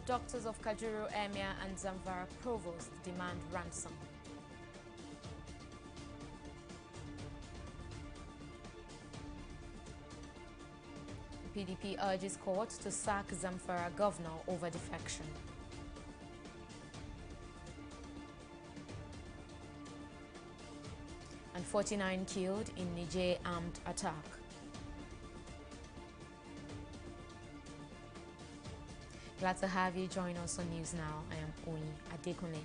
Abductors of Kajuru Emir and Zamfara Provost demand ransom. PDP urges court to sack Zamfara governor over defection. And 49 killed in Niger armed attack. Glad to have you join us on News Now. I am Oyi Adekunle.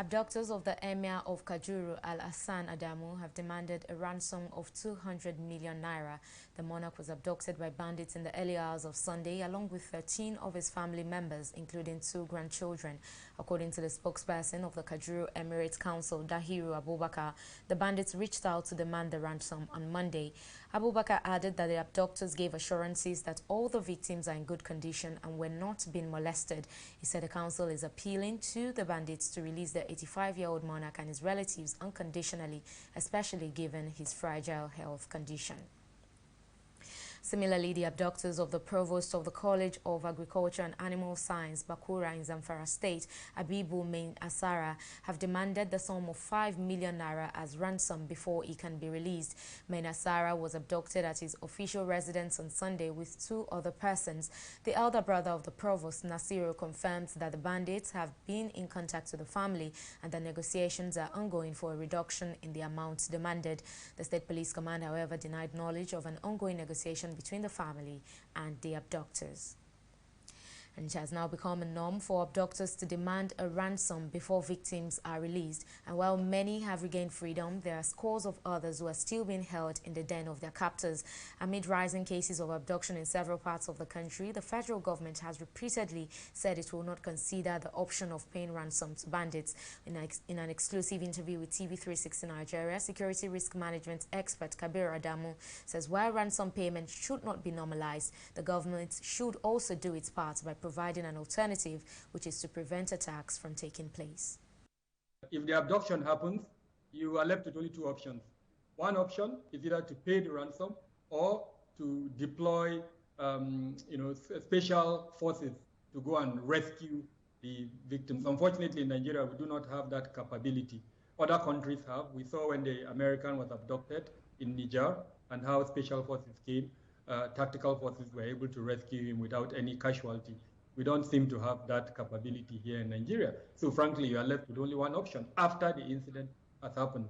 Abductors of the Emir of Kajuru, Al-Hassan Adamu, have demanded a ransom of 200 million naira. The monarch was abducted by bandits in the early hours of Sunday, along with 13 of his family members, including 2 grandchildren. According to the spokesperson of the Kajuru Emirate Council, Dahiru Abubakar, the bandits reached out to demand the ransom on Monday. Abubakar added that the abductors gave assurances that all the victims are in good condition and were not being molested. He said the council is appealing to the bandits to release the 85-year-old monarch and his relatives unconditionally, especially given his fragile health condition. Similarly, the abductors of the provost of the College of Agriculture and Animal Science, Bakura in Zamfara State, Abibu Main Asara, have demanded the sum of 5 million naira as ransom before he can be released. Main Asara was abducted at his official residence on Sunday with 2 other persons. The elder brother of the provost, Nasiru, confirmed that the bandits have been in contact with the family and the negotiations are ongoing for a reduction in the amounts demanded. The State Police Command, however, denied knowledge of an ongoing negotiation between the family and the abductors. And it has now become a norm for abductors to demand a ransom before victims are released. And while many have regained freedom, there are scores of others who are still being held in the den of their captors. Amid rising cases of abduction in several parts of the country, the federal government has repeatedly said it will not consider the option of paying ransom to bandits. In an exclusive interview with TV360 Nigeria, security risk management expert Kabir Adamu says while ransom payment should not be normalized, the government should also do its part by providing an alternative, which is to prevent attacks from taking place. If the abduction happens, you are left with only 2 options. One option is either to pay the ransom or to deploy special forces to go and rescue the victims. Unfortunately, in Nigeria, we do not have that capability. Other countries have. We saw when the American was abducted in Niger and how special forces came. Tactical forces were able to rescue him without any casualty. We don't seem to have that capability here in Nigeria. So frankly, you are left with only one option after the incident has happened.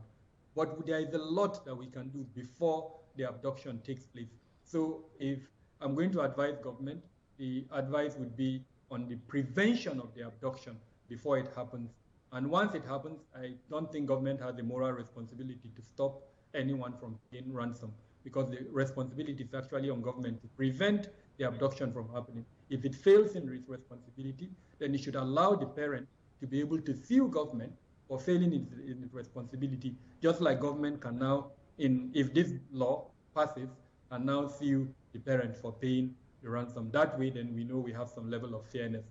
But there is a lot that we can do before the abduction takes place. So if I'm going to advise government, the advice would be on the prevention of the abduction before it happens. And once it happens, I don't think government has the moral responsibility to stop anyone from paying ransom, because the responsibility is actually on government to prevent the abduction from happening. If it fails in its responsibility, then it should allow the parent to be able to sue government for failing in its responsibility, just like government can now, if this law passes, can now sue the parent for paying the ransom. That way, then we know we have some level of fairness.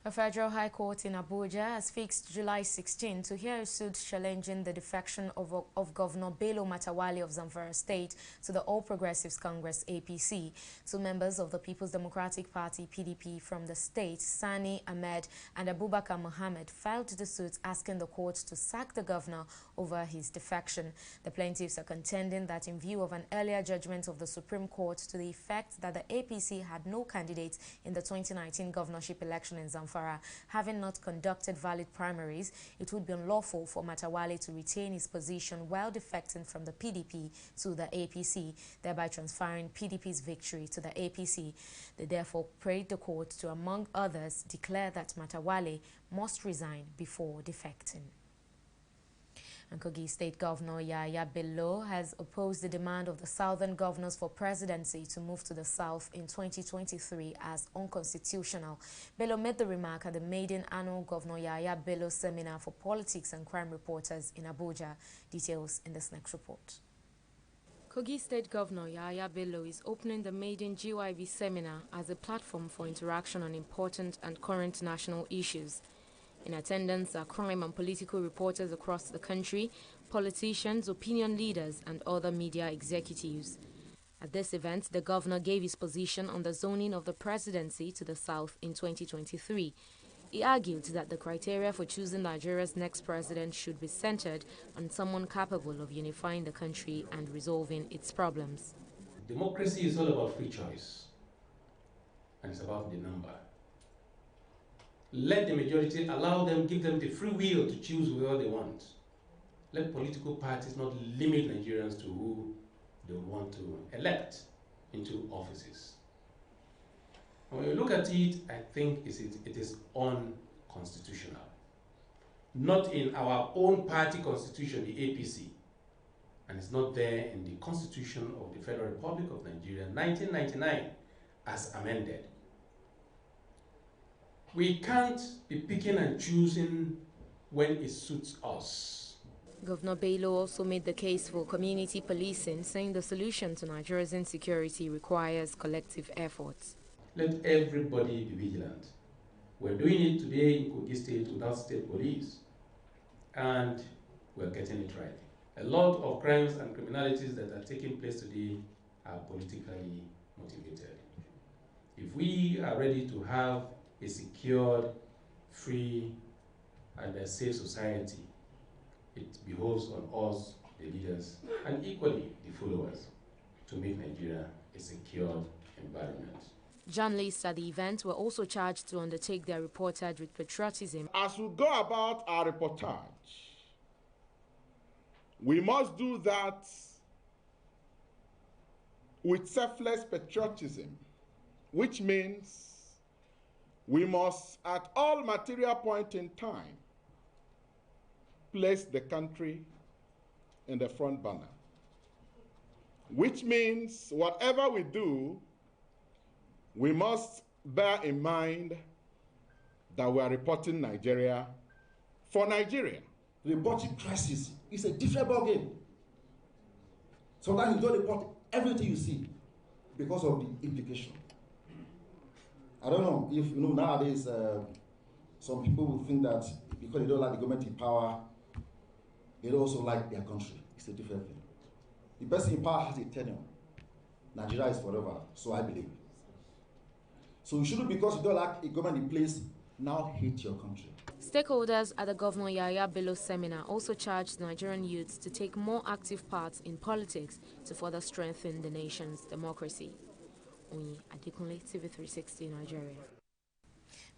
A federal high court in Abuja has fixed July 16 to hear a suit challenging the defection of Governor BELLO of Zamfara State to the All Progressives Congress APC. 2 members of the People's Democratic Party PDP from the state, Sani Ahmed and Abubakar Mohammed, filed the suit asking the court to sack the governor over his defection. The plaintiffs are contending that in view of an earlier judgment of the Supreme Court to the effect that the APC had no candidates in the 2019 governorship election in Zamfara, having not conducted valid primaries, it would be unlawful for Matawale to retain his position while defecting from the PDP to the APC, thereby transferring PDP's victory to the APC. They therefore prayed the court to, among others, declare that Matawale must resign before defecting. And Kogi State Governor YAHAYA Bello has opposed the demand of the Southern governors for presidency to move to the South in 2023 as unconstitutional. Bello made the remark at the maiden annual Governor YAHAYA Bello Seminar for Politics and Crime Reporters in Abuja. Details in this next report. Kogi State Governor YAHAYA Bello is opening the maiden GYV seminar as a platform for interaction on important and current national issues. In attendance are crime and political reporters across the country, politicians, opinion leaders, and other media executives. At this event, the governor gave his position on the zoning of the presidency to the south in 2023. He argued that the criteria for choosing Nigeria's next president should be centered on someone capable of unifying the country and resolving its problems. Democracy is all about free choice, and it's about the number. Let the majority allow them, give them the free will to choose whoever they want. Let political parties not limit Nigerians to who they want to elect into offices. When you look at it, I think it is unconstitutional. Not in our own party constitution, the APC, and it's not there in the Constitution of the Federal Republic of Nigeria, 1999, as amended. We can't be picking and choosing when it suits us. Governor Bello also made the case for community policing, saying the solution to Nigeria's insecurity requires collective efforts. Let everybody be vigilant. We're doing it today in Kogi State without state police, and we're getting it right. A lot of crimes and criminalities that are taking place today are politically motivated. If we are ready to have a secured, free, and a safe society, it behoves on us, the leaders, and equally the followers, to make Nigeria a secure environment. Journalists at the event were also charged to undertake their reportage with patriotism. As we go about our reportage, we must do that with selfless patriotism, which means we must, at all material point in time, place the country in the front burner, which means whatever we do, we must bear in mind that we are reporting Nigeria for Nigeria. Reporting crisis is a different ballgame. Sometimes you don't report everything you see because of the implication. I don't know if you know nowadays some people will think that because they don't like the government in power, they don't also like their country. It's a different thing. The person in power has a tenure. Nigeria is forever, so I believe. So you shouldn't, because you don't like a government in place, now hate your country. Stakeholders at the Governor YAHAYA BELLO seminar also charged Nigerian youths to take more active part in politics to further strengthen the nation's democracy. Onyi Adekunle, TV360, Nigeria.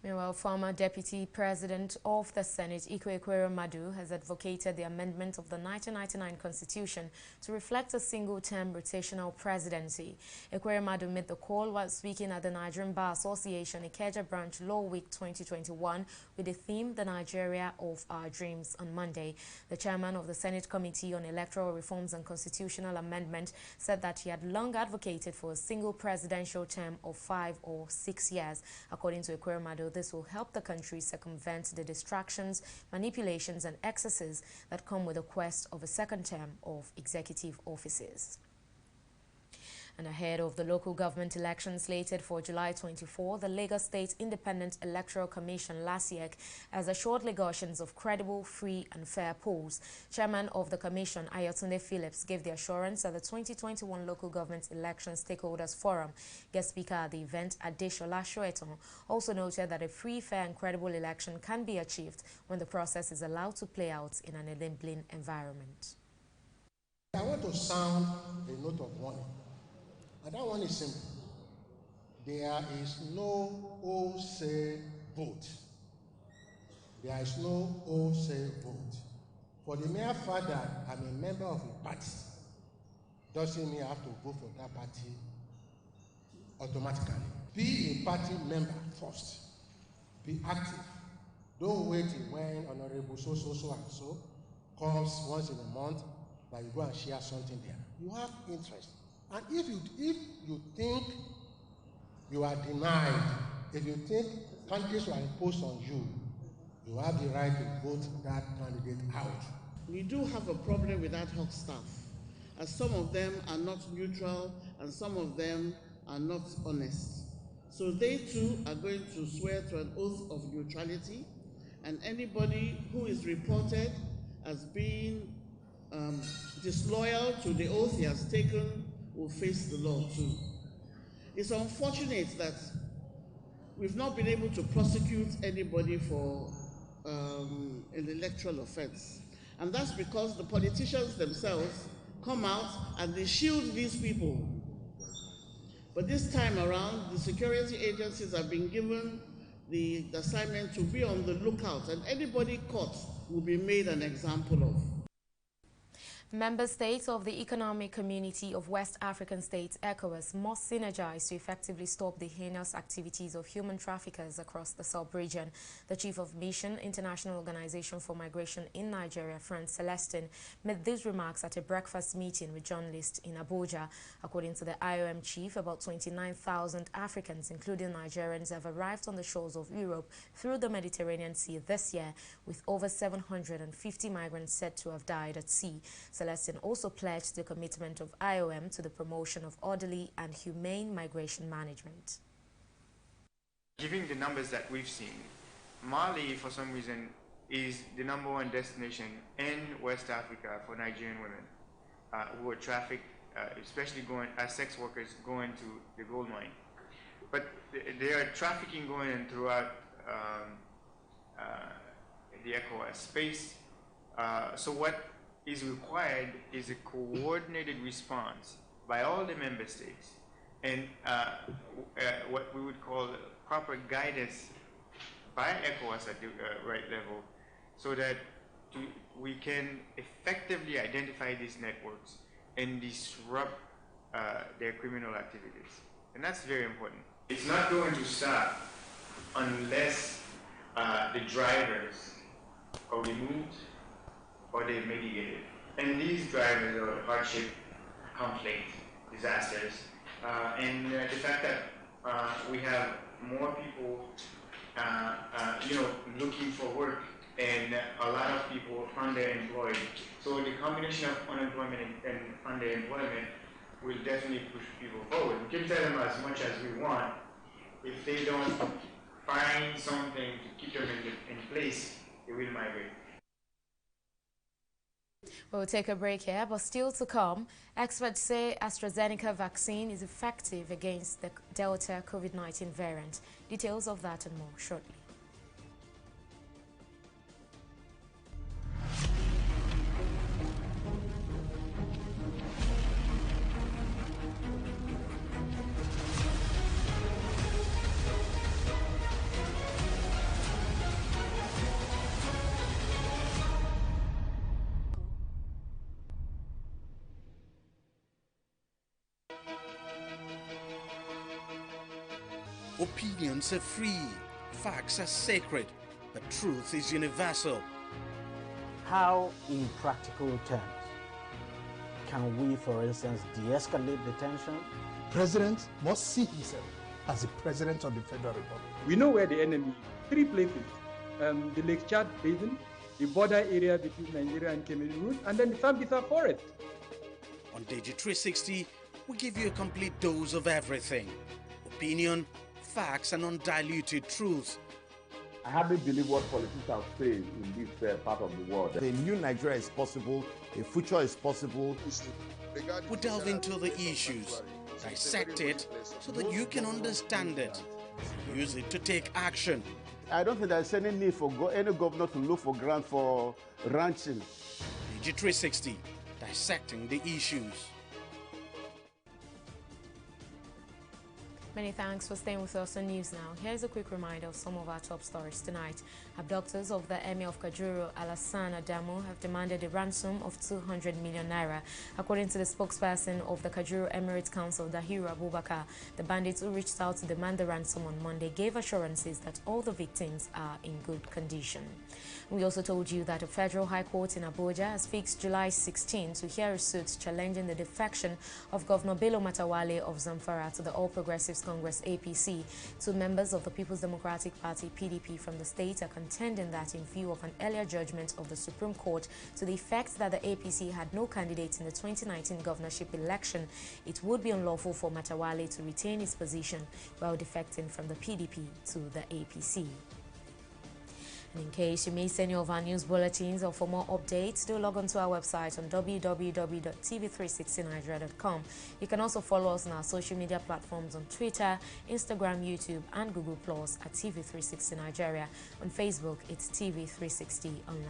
Meanwhile, former Deputy President of the Senate, EKWEREMADU, has advocated the amendment of the 1999 Constitution to reflect a single-term rotational presidency. EKWEREMADU made the call while speaking at the Nigerian Bar Association Ikeja Branch Law Week 2021 with the theme, The Nigeria of Our Dreams, on Monday. The chairman of the Senate Committee on Electoral Reforms and Constitutional Amendment said that he had long advocated for a single presidential term of 5 or 6 years. According to EKWEREMADU, this will help the country circumvent the distractions, manipulations and excesses that come with the quest of a second term of executive offices. And ahead of the local government election slated for July 24, the Lagos State Independent Electoral Commission (LASIEC) has assured Lagosians of credible, free and fair polls. Chairman of the commission, Ayotunde Phillips, gave the assurance at the 2021 Local Government Election Stakeholders Forum. Guest speaker at the event, Adeshola Shoeton, also noted that a free, fair and credible election can be achieved when the process is allowed to play out in an enabling environment. I want to sound a note of warning. And that one is simple. There is no wholesale vote. There is no wholesale vote. For the mere fact that I'm a member of a party doesn't mean I have to vote for that party automatically. Be a party member first. Be active. Don't wait when Honorable so and so comes once in a month that you go and share something there. You have interest. And if you think you are denied, if you think countries are imposed on you, you have the right to vote that candidate out. We do have a problem with ad hoc staff, as some of them are not neutral and some of them are not honest. So they too are going to swear to an oath of neutrality, and anybody who is reported as being disloyal to the oath he has taken will face the law too. It's unfortunate that we've not been able to prosecute anybody for an electoral offense. And that's because the politicians themselves come out and they shield these people. But this time around, the security agencies have been given the assignment to be on the lookout, and anybody caught will be made an example of. Member states of the Economic Community of West African States, ECOWAS, must synergize to effectively stop the heinous activities of human traffickers across the sub-region. The Chief of Mission, International Organization for Migration in Nigeria, Franz Celestin, made these remarks at a breakfast meeting with journalists in Abuja. According to the IOM chief, about 29,000 Africans, including Nigerians, have arrived on the shores of Europe through the Mediterranean Sea this year, with over 750 migrants said to have died at sea. Celestin also pledged the commitment of IOM to the promotion of orderly and humane migration management. Given the numbers that we've seen, Mali, for some reason, is the #1 destination in West Africa for Nigerian women who are trafficked, especially going as sex workers going to the gold mine. But there are trafficking going on throughout the ECOWAS space. So what is required is a coordinated response by all the member states and what we would call proper guidance by ECOWAS at the right level, so that we can effectively identify these networks and disrupt their criminal activities. And that's very important. It's not going to stop unless the drivers are removed or they're mitigated. And these drivers are hardship, conflict, disasters, and the fact that we have more people, looking for work and a lot of people underemployed. So the combination of unemployment and underemployment will definitely push people forward. We can tell them as much as we want. If they don't find something to keep them in place, they will migrate. We'll take a break here, but still to come, experts say AstraZeneca vaccine is effective against the Delta COVID-19 variant. Details of that and more shortly. Opinions are free, facts are sacred, but truth is universal. How, in practical terms, can we, for instance, de-escalate the tension? President must see himself as the president of the Federal Republic. We know where the enemy is. 3 places. The Lake Chad Basin, the border area between Nigeria and Cameroon, and then the Sambisa Forest. On TV360, we give you a complete dose of everything. Opinion, facts, and undiluted truth. I hardly believe what politicians say in this part of the world. A new Nigeria is possible, a future is possible. We delve into the issues, dissect it so that you can understand it, use it to take action. I don't think there's any need for any governor to look for grant for ranching. TV360, dissecting the issues. Many thanks for staying with us on News Now. Here's a quick reminder of some of our top stories tonight. Abductors of the Emir of Kajuru, Alassane Adamu, have demanded a ransom of 200 million naira. According to the spokesperson of the Kajuru Emirate Council, Dahiru Abubakar, the bandits who reached out to demand the ransom on Monday gave assurances that all the victims are in good condition. We also told you that a federal high court in Abuja has fixed July 16 to hear a suit challenging the defection of Governor Bello Matawalle of Zamfara to the All Progressives Congress APC. 2 members of the People's Democratic Party PDP from the state are contending that in view of an earlier judgment of the Supreme Court to the effect that the APC had no candidate in the 2019 governorship election, it would be unlawful for Matawalle to retain his position while defecting from the PDP to the APC. In case you missed any of our news bulletins or for more updates, do log on to our website on www.tv360nigeria.com. You can also follow us on our social media platforms on Twitter, Instagram, YouTube, and Google Plus at TV360 Nigeria. On Facebook, it's TV360 Online.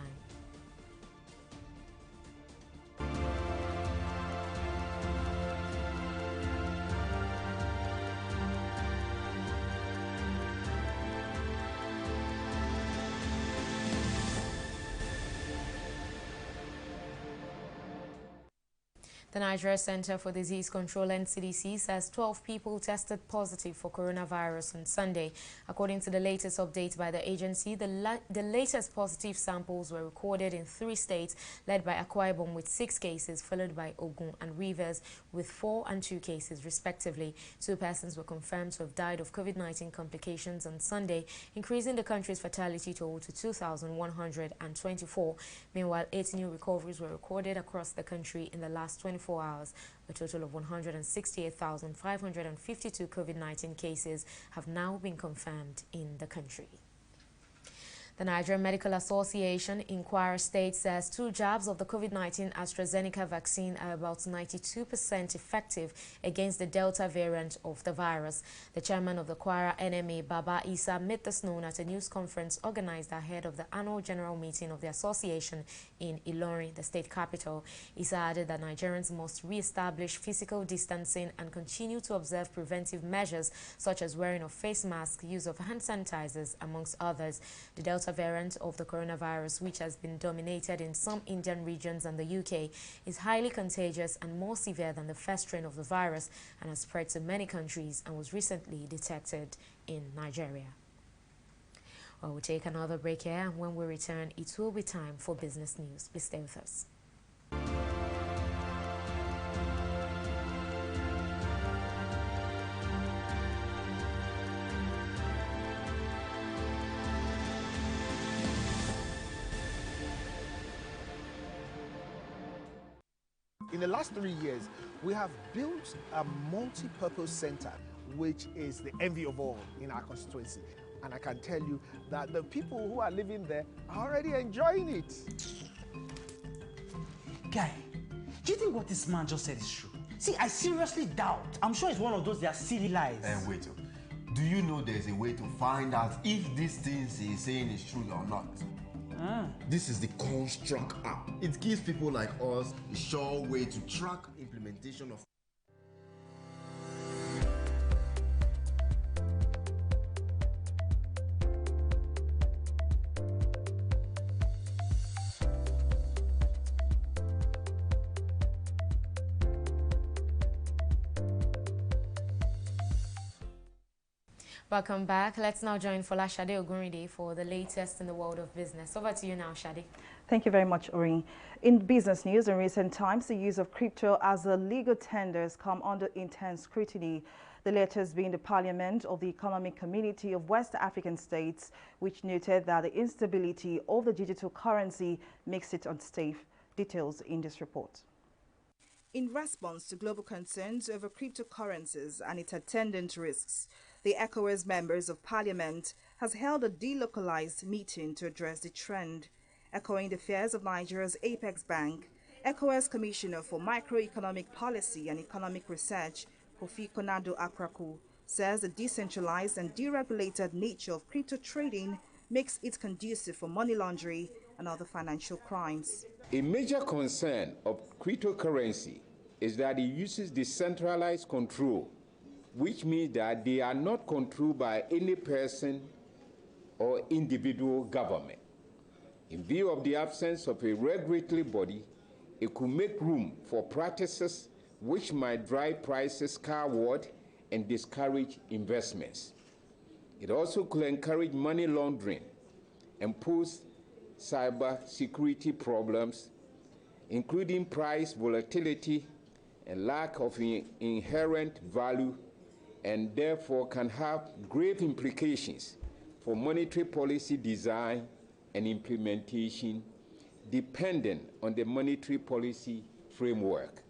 The Nigeria Center for Disease Control (NCDC) says 12 people tested positive for coronavirus on Sunday. According to the latest update by the agency, the latest positive samples were recorded in 3 states, led by Akwa Ibom with 6 cases, followed by Ogun and Rivers with 4 and 2 cases respectively. 2 persons were confirmed to have died of COVID-19 complications on Sunday, increasing the country's fatality toll to 2,124. Meanwhile, 8 new recoveries were recorded across the country in the last 24 hours. A total of 168,552 COVID-19 cases have now been confirmed in the country. The Nigerian Medical Association in Kwara State says 2 jabs of the COVID-19 AstraZeneca vaccine are about 92% effective against the Delta variant of the virus. The chairman of the Kwara NMA, Baba Isa, made this known at a news conference organized ahead of the annual general meeting of the association in Ilorin, the state capital. Isa added that Nigerians must re-establish physical distancing and continue to observe preventive measures such as wearing of face masks, use of hand sanitizers, amongst others. The Delta variant of the coronavirus, which has been dominated in some Indian regions and the UK, is highly contagious and more severe than the first strain of the virus and has spread to many countries and was recently detected in Nigeria. Well, we'll take another break here, and when we return, it will be time for business news. Please stay with us. In the last 3 years, we have built a multi-purpose center, which is the envy of all in our constituency. And I can tell you that the people who are living there are already enjoying it. Guy, do you think what this man just said is true? See, I seriously doubt. I'm sure it's one of those their silly lies. Wait, do you know there's a way to find out if this thing he's saying is true or not? This is the Construct app. It gives people like us a sure way to track implementation of Welcome back. Let's now join Folashade Ogunride for the latest in the world of business. Over to you now, Shade. Thank you very much, Ori. In business news, in recent times, the use of crypto as a legal tender has come under intense scrutiny. The latest being the Parliament of the Economic Community of West African States, which noted that the instability of the digital currency makes it unsafe. Details in this report. In response to global concerns over cryptocurrencies and its attendant risks, the ECOWAS members of Parliament has held a delocalized meeting to address the trend. Echoing the fears of Nigeria's Apex Bank, ECOWAS Commissioner for Microeconomic Policy and Economic Research, Kofi Konadu Akraku, says the decentralized and deregulated nature of crypto trading makes it conducive for money laundering and other financial crimes. A major concern of cryptocurrency is that it uses decentralized control, which means that they are not controlled by any person or individual government. In view of the absence of a regulatory body, it could make room for practices which might drive prices skyward and discourage investments. It also could encourage money laundering and pose cyber security problems, including price volatility and lack of inherent value, and therefore can have grave implications for monetary policy design and implementation dependent on the monetary policy framework.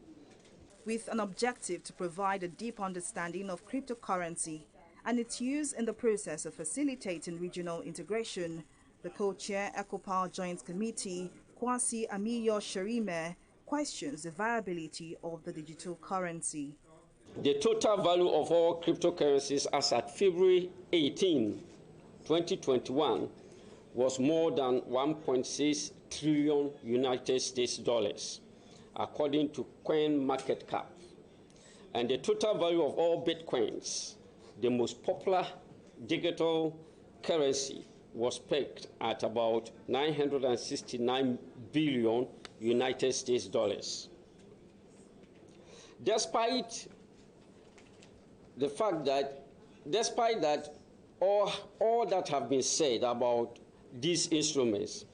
With an objective to provide a deep understanding of cryptocurrency and its use in the process of facilitating regional integration, The co-chair ECOPARL Joint Committee, Kwasi Amiyo Sherime, questions the viability of the digital currency. The total value of all cryptocurrencies as at February 18, 2021 was more than 1.6 trillion United States dollars, according to CoinMarketCap. And the total value of all Bitcoins, the most popular digital currency, was pegged at about 969 billion United States dollars. Despite all that have been said about these instruments,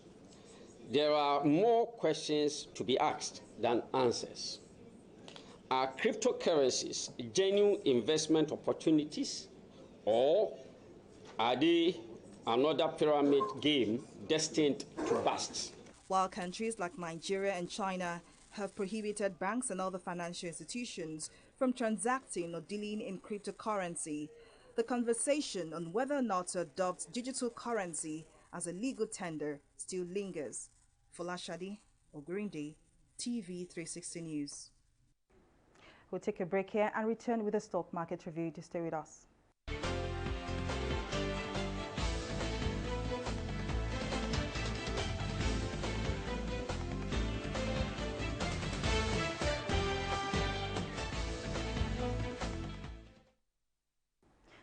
there are more questions to be asked than answers. Are cryptocurrencies genuine investment opportunities, or are they another pyramid game destined to bust? While countries like Nigeria and China have prohibited banks and other financial institutions from transacting or dealing in cryptocurrency, the conversation on whether or not to adopt digital currency as a legal tender still lingers. Folashade Ogurinde, TV360 News. We'll take a break here and return with a stock market review. Just stay with us.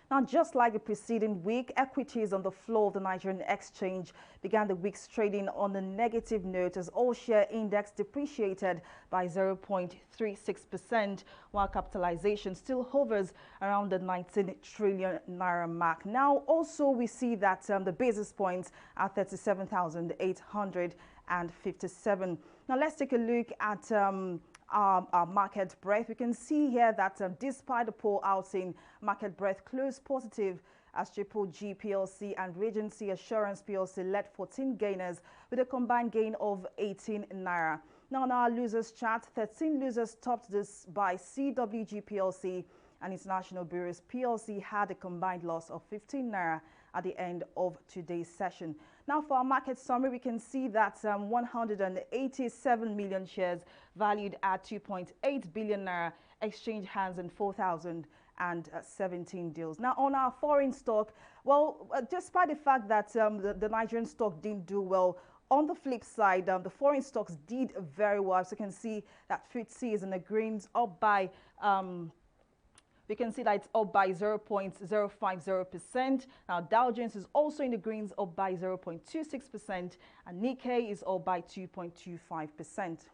Now, just like the preceding week, equities on the floor of the Nigerian exchange began the week's trading on a negative note as all-share index depreciated by 0.36%, while capitalization still hovers around the 19 trillion naira mark. Now, also, we see that the basis points are 37,857. Now, let's take a look at our market breadth. We can see here that despite the poor outing, market breadth closed positive as Triple G PLC and Regency Assurance PLC led 14 gainers with a combined gain of 18 naira. Now on our losers chart, 13 losers topped this by CWG PLC and International Bureaus PLC had a combined loss of 15 naira at the end of today's session. Now for our market summary, we can see that 187 million shares valued at 2.8 billion naira exchanged hands in 4,017 deals. Now on our foreign stock, well, despite the fact that the Nigerian stock didn't do well, on the flip side, the foreign stocks did very well. So you can see that FTSE is in the greens, up by we can see that it's up by 0.050%. Now, Dow Jones is also in the greens, up by 0.26%, and Nikkei is up by 2.25%.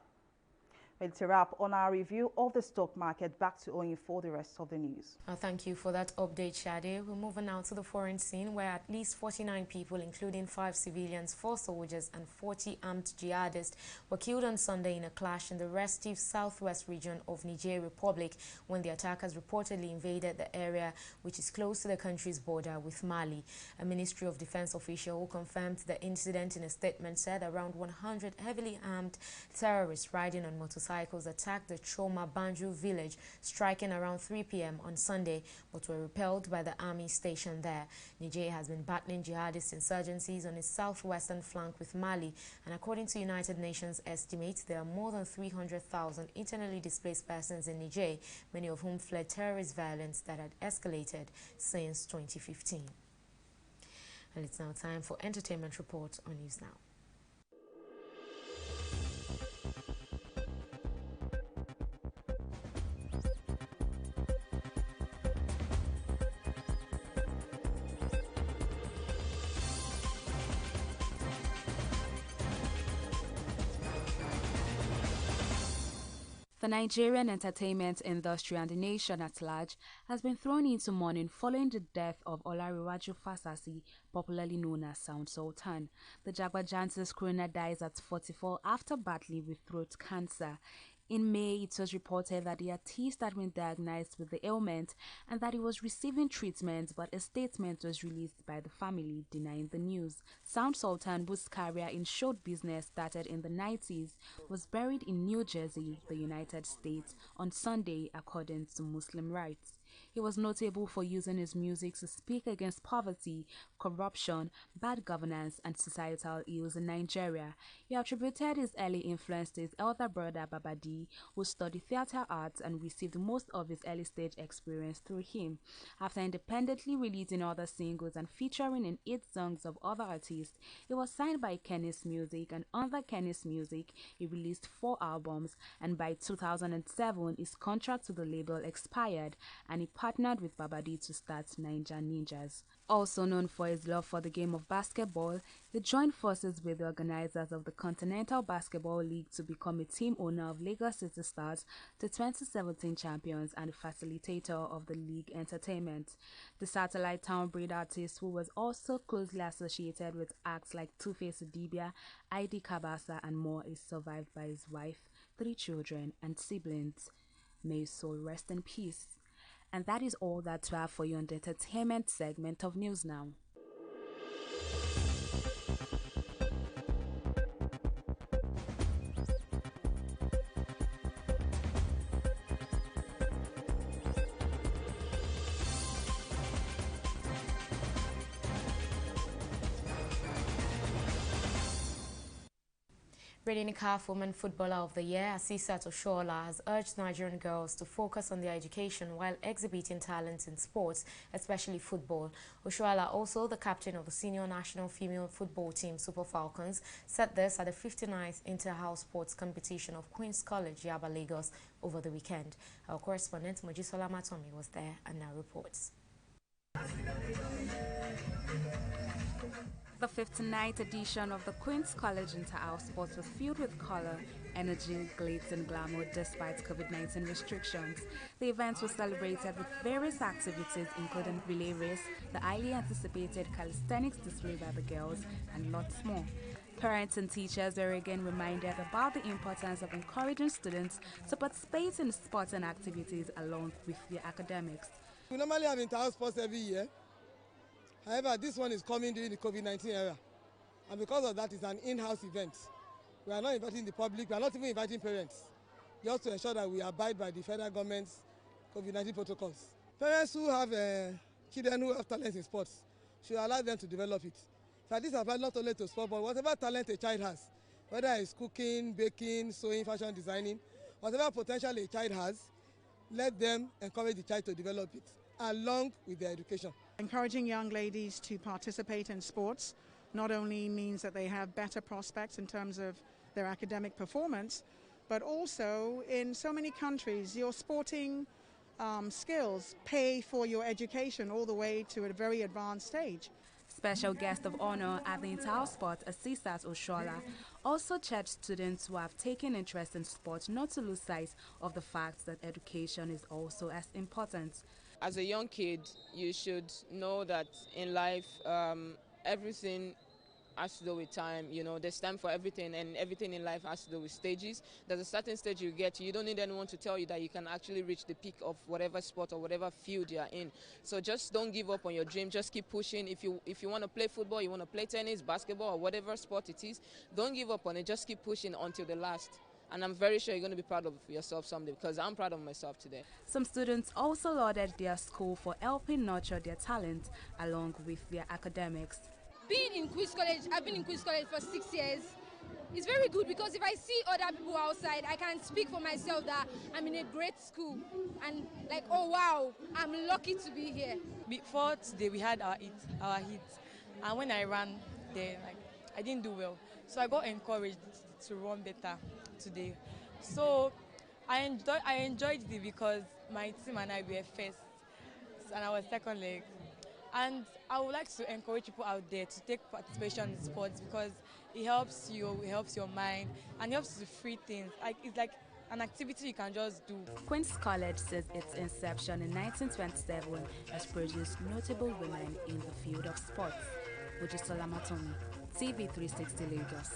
Well, to wrap on our review of the stock market, back to Oyin for the rest of the news. Thank you for that update, Shade. We're moving now to the foreign scene, where at least 49 people, including 5 civilians, 4 soldiers, and 40 armed jihadists, were killed on Sunday in a clash in the restive southwest region of Niger Republic when the attackers reportedly invaded the area, which is close to the country's border with Mali. A Ministry of Defense official who confirmed the incident in a statement said around 100 heavily armed terrorists riding on motorcycles attacked the Choma Banju village, striking around 3 p.m. on Sunday, but were repelled by the army stationed there. Niger has been battling jihadist insurgencies on its southwestern flank with Mali, and according to United Nations estimates, there are more than 300,000 internally displaced persons in Niger, many of whom fled terrorist violence that had escalated since 2015. And it's now time for Entertainment Report on News Now. The Nigerian entertainment industry and the nation at large has been thrown into mourning following the death of Olariwaju Fasasi, popularly known as Sound Sultan. The Jagbajantis crooner dies at 44 after battling with throat cancer. In May, it was reported that the artist had been diagnosed with the ailment and that he was receiving treatment, but a statement was released by the family denying the news. Sound Sultan, whose career in show business started in the 90s, was buried in New Jersey, the United States, on Sunday according to Muslim rites. He was notable for using his music to speak against poverty, corruption, bad governance, and societal ills in Nigeria. He attributed his early influence to his elder brother Babadi, who studied theatre arts and received most of his early stage experience through him. After independently releasing other singles and featuring in 8 songs of other artists, he was signed by Kenny's Music, and under Kenny's Music, he released 4 albums, and by 2007, his contract to the label expired, and he partnered with Babadi to start Ninja Ninjas. Also known for his love for the game of basketball, he joined forces with the organizers of the Continental Basketball League to become a team owner of Lagos City Stars, the 2017 champions, and the facilitator of the league entertainment. The satellite town breed artist, who was also closely associated with acts like Two-Face Idibia, ID Kabasa, and more, is survived by his wife, 3 children, and siblings. May his soul rest in peace. And that is all that we have for you on the entertainment segment of News Now. Reigning CAF Women Footballer of the Year, ASISAT OSHOALA, has urged Nigerian girls to focus on their education while exhibiting talents in sports, especially football. OSHOALA, also the captain of the senior national female football team Super Falcons, said this at the 59th Inter-House Sports Competition of Queen's College, Yaba, Lagos, over the weekend. Our correspondent Mojisola Matomi was there and now reports. The 59th edition of the Queen's College Inter-House Sports was filled with color, energy, glitz and glamour despite COVID-19 restrictions. The event was celebrated with various activities including relay race, the highly anticipated calisthenics display by the girls, and lots more. Parents and teachers were again reminded about the importance of encouraging students to participate in sports and activities along with their academics. We normally have inter-house sports every year. However, this one is coming during the COVID-19 era, and because of that, it's an in-house event. We are not inviting the public, we are not even inviting parents, just to ensure that we abide by the federal government's COVID-19 protocols. Parents who have children who have talents in sports should allow them to develop it. So this applies not only to sport, but whatever talent a child has, whether it's cooking, baking, sewing, fashion designing, whatever potential a child has, let them encourage the child to develop it, along with their education. Encouraging young ladies to participate in sports not only means that they have better prospects in terms of their academic performance, but also in so many countries, your sporting skills pay for your education all the way to a very advanced stage. Special guest of honor at the Inter-House Sports, ASISAT OSHOALA, also charged students who have taken interest in sports not to lose sight of the fact that education is also as important. As a young kid, you should know that in life, everything has to do with time. You know, there's time for everything, and everything in life has to do with stages. There's a certain stage you get to. You don't need anyone to tell you that you can actually reach the peak of whatever sport or whatever field you are in. So just don't give up on your dream. Just keep pushing. If you want to play football, you want to play tennis, basketball, or whatever sport it is, don't give up on it. Just keep pushing until the last. And I'm very sure you're going to be proud of yourself someday, because I'm proud of myself today. Some students also lauded their school for helping nurture their talent along with their academics. Being in Queen's College, I've been in Queen's College for 6 years. It's very good because if I see other people outside, I can speak for myself that I'm in a great school and like, oh wow, I'm lucky to be here. Before today, we had our heat, and when I ran there, like, I didn't do well. So I got encouraged to run better today. So I enjoyed it because my team and I were first, and I was second leg. And I would like to encourage people out there to take participation in sports because it helps you, it helps your mind, and it helps you to free things. It's like an activity you can just do. Queen's College, since its inception in 1927, has produced notable women in the field of sports. Mojisola Matomi, TV360 Lagos.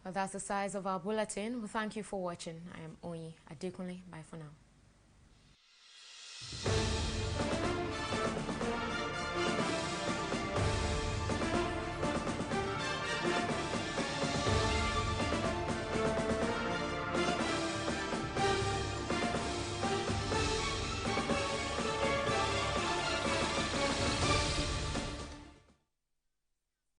Well, that's the size of our bulletin. Well, thank you for watching. I am Oyi Adekunle. Bye for now.